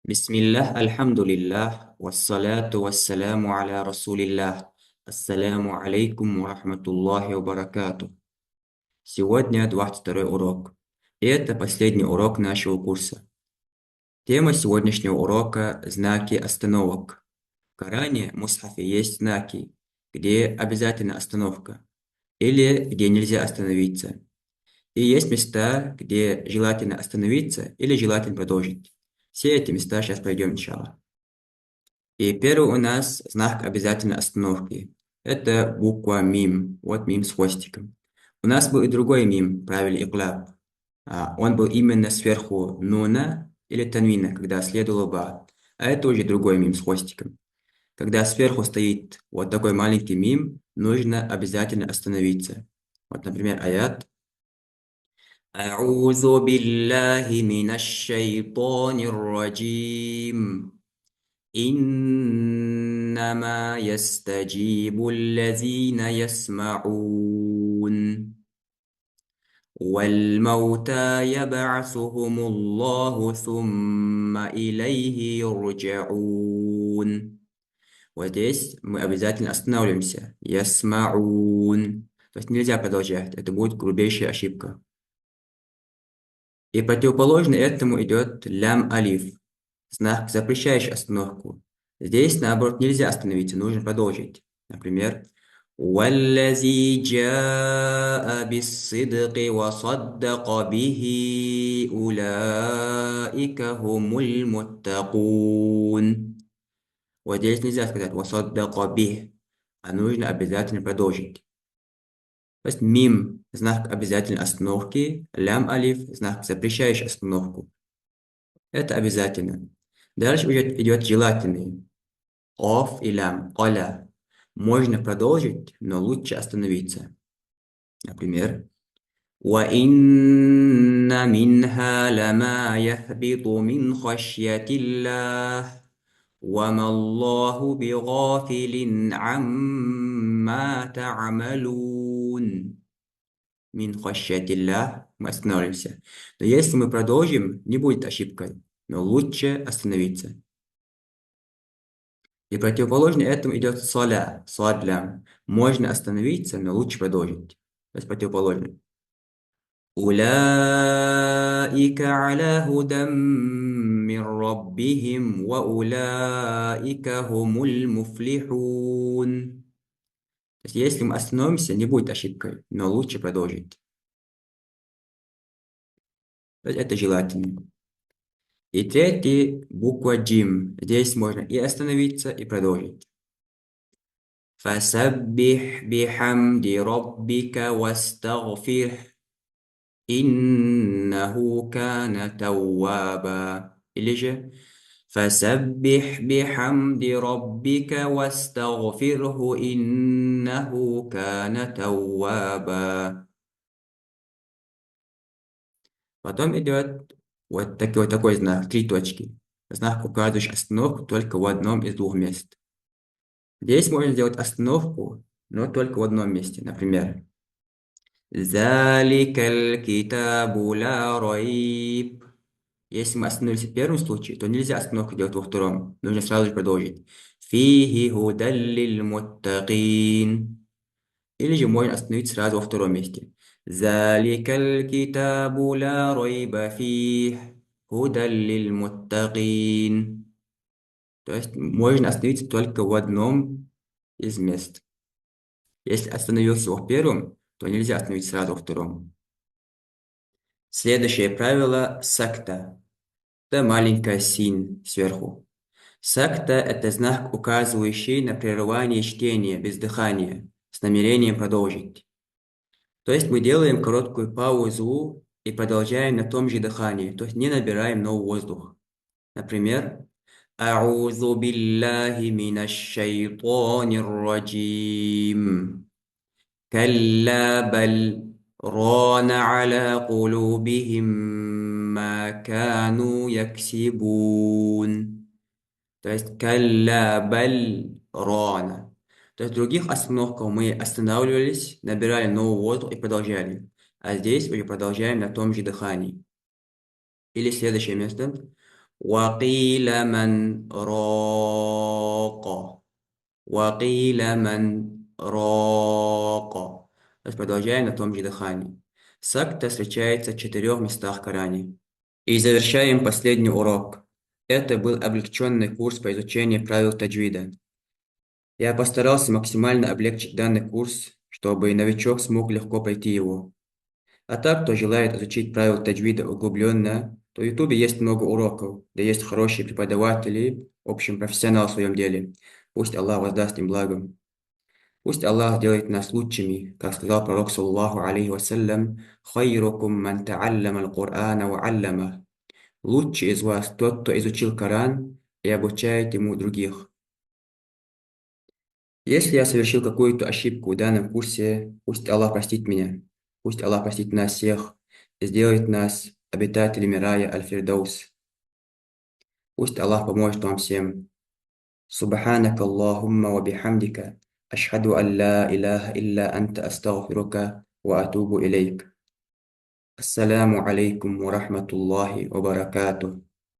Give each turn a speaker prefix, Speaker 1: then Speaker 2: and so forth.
Speaker 1: Бисмиллах, альхамдулиллах, вассаляту вассаляму аля расулиллах. Ассаляму алейкум ва рахматуллахи ва баракату. Сегодня 22 урок. И это последний урок нашего курса. Тема сегодняшнего урока – знаки остановок. В Коране, мусхафе есть знаки, где обязательно остановка, или где нельзя остановиться. И есть места, где желательно остановиться или желательно продолжить. Все эти места сейчас пройдем, иншаллах. И первый у нас знак обязательной остановки. Это буква мим. Вот мим с хвостиком. У нас был и другой мим, правиле иклаб. Он был именно сверху нуна или танвина, когда следовало ба. А это уже другой мим с хвостиком. Когда сверху стоит вот такой маленький мим, нужно обязательно остановиться. Вот, например, аят. أعوذ بالله من الشيطان الرجيم إنما يستجيب الذين يسمعون والموتى يبعثهم الله ثم إليه يرجعون. Вот здесь мы обязательно останавливаемся. Ясмаун. То есть нельзя продолжать. Это будет грубейшая ошибка. И противоположно этому идет лям алиф. Знак, запрещающий остановку. Здесь, наоборот, нельзя остановиться, нужно продолжить. Например, والذي جاء بالصدق وصدق به أولئك هم المتقون. Вот здесь нельзя сказать وصدق به, а нужно обязательно продолжить. То есть мим – знак обязательной остановки, лям алиф – знак, запрещающий остановку. Это обязательно. Дальше идет желательный. Оф и лям, оля. Можно продолжить, но лучше остановиться. Например, وَإِنَّ مِنْهَا لَمَا يَهْبِطُ مِنْ خَشْيَةِ اللَّهِ وَمَا اللَّهُ بِغَافِلٍ عَمَّا تَعْمَلُونَ. Мин хашьятилля, мы остановимся. Но если мы продолжим, не будет ошибкой, но лучше остановиться. И противоположно этому идет соля, садлям. Можно остановиться, но лучше продолжить. То есть противоположно. أولئك على هدى من ربهم وأولئك هم المفلحون. То есть если мы остановимся, не будет ошибкой, но лучше продолжить. То есть это желательно. И третий, буква джим. Здесь можно и остановиться, и продолжить. فسبح بحمد ربك واستغفره إنه كان توابا. Или же فسبح بحمد ربك واستغفره إنه كان توابا. Потом идет вот такой знак, три точки. Знак, указывающий остановку только в одном из двух мест. Здесь можно сделать остановку, но только в одном месте. Например, ذَلِكَ الْكِتَابُ لَا رَيْبَ. Если мы остановились в первом случае, то нельзя остановку делать во втором. Нужно сразу же продолжить. فِيهِ هُدًى لِلْمُتَّقِينَ. Или же можно остановиться сразу во втором месте. ذَلِكَ الْكِتَابُ لَا رَيْبَ فِيهِ هُدًى لِلْمُتَّقِينَ. То есть можно остановиться только в одном из мест. Если остановился во первом, то нельзя остановиться сразу во втором. Следующее правило – сакта. Это маленькая син сверху. Сакта – это знак, указывающий на прерывание чтения без дыхания, с намерением продолжить. То есть мы делаем короткую паузу и продолжаем на том же дыхании, то есть не набираем новый воздух. Например, أعوذ بالله من الشيطان الرجيم كلا بل ران على قلوبهم ما كانوا يكسبون. То есть كلا بل рана. То есть в других остановках мы останавливались, набирали новый воздух и продолжали. А здесь уже продолжаем на том же дыхании. Или следующее место. وقيل من راق وقيل من راق. Продолжаем на том же дыхании. Сакта встречается в 4 местах в Коране. И завершаем последний урок. Это был облегченный курс по изучению правил таджвида. Я постарался максимально облегчить данный курс, чтобы новичок смог легко пройти его. А так, кто желает изучить правила таджвида углубленно, то в Ютубе есть много уроков, где есть хорошие преподаватели, в общем, профессионалы в своем деле. Пусть Аллах воздаст им благом. Пусть Аллах делает нас лучшими, как сказал пророк, саллаллаху алейхи вассалям: «Хайрукум ман та'аллама аль-Кур'ана ва аллама». Лучший из вас тот, кто изучил Коран и обучает ему других. Если я совершил какую-то ошибку в данном курсе, пусть Аллах простит меня, пусть Аллах простит нас всех и сделает нас обитателями рая Аль-Фирдаус. Пусть Аллах поможет вам всем. Субханака Аллахумма ва бихамдика. Ашхаду ан ла илляха илля анта астагфирука ва атубу илейк. Ассаламу алейкум ва рахматуллахи ва баракатух.